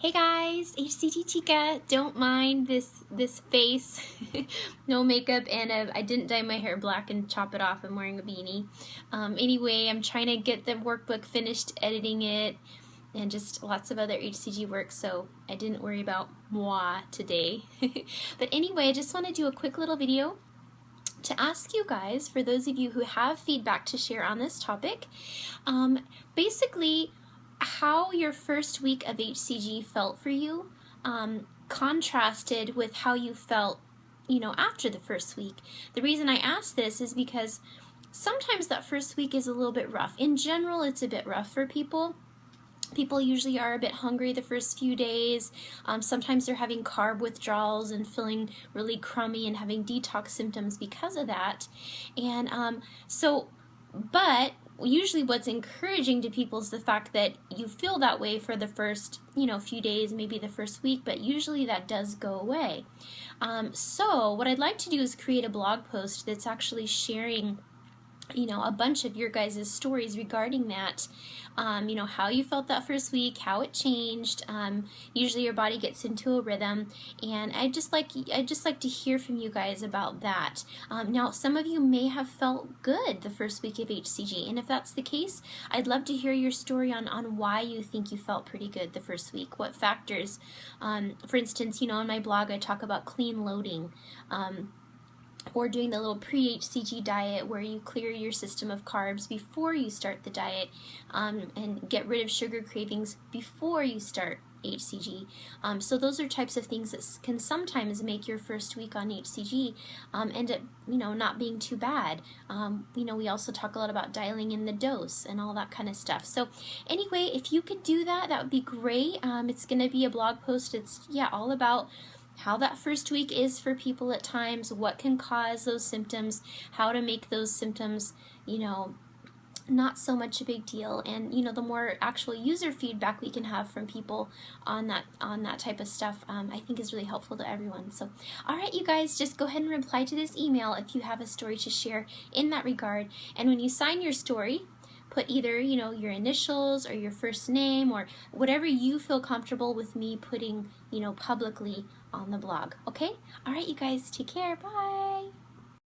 Hey guys, hCG Chica. Don't mind this face. No makeup, and I didn't dye my hair black and chop it off. I'm wearing a beanie. Anyway, I'm trying to get the workbook finished, editing it, and just lots of other hCG work, so I didn't worry about moi today. But anyway, I just want to do a quick little video to ask you guys, for those of you who have feedback to share on this topic, basically how your first week of hCG felt for you, contrasted with how you felt, after the first week. The reason I ask this is because sometimes that first week is a little bit rough. In general, it's a bit rough for people. People usually are a bit hungry the first few days. Sometimes they're having carb withdrawals and feeling really crummy and having detox symptoms because of that. And but usually what's encouraging to people is the fact that you feel that way for the first, few days, maybe the first week, but usually that does go away. So what I'd like to do is create a blog post that's actually sharing a bunch of your guys' stories regarding that, how you felt that first week, how it changed. Usually your body gets into a rhythm, and I just like to hear from you guys about that. Now, some of you may have felt good the first week of hCG, and if that's the case, I'd love to hear your story on why you think you felt pretty good the first week, what factors. For instance, on my blog I talk about clean loading, or doing the little pre-hCG diet where you clear your system of carbs before you start the diet, and get rid of sugar cravings before you start hCG. So those are types of things that can sometimes make your first week on hCG end up, not being too bad. We also talk a lot about dialing in the dose and all that kind of stuff. So anyway, if you could do that, that would be great. It's going to be a blog post. It's all about how that first week is for people at times, what can cause those symptoms, how to make those symptoms, not so much a big deal, and the more actual user feedback we can have from people on that type of stuff, I think is really helpful to everyone. So all right, you guys, just go ahead and reply to this email if you have a story to share in that regard. And when you sign your story, put either your initials or your first name or whatever you feel comfortable with me putting publicly on the blog. Okay? All right, you guys, take care. Bye.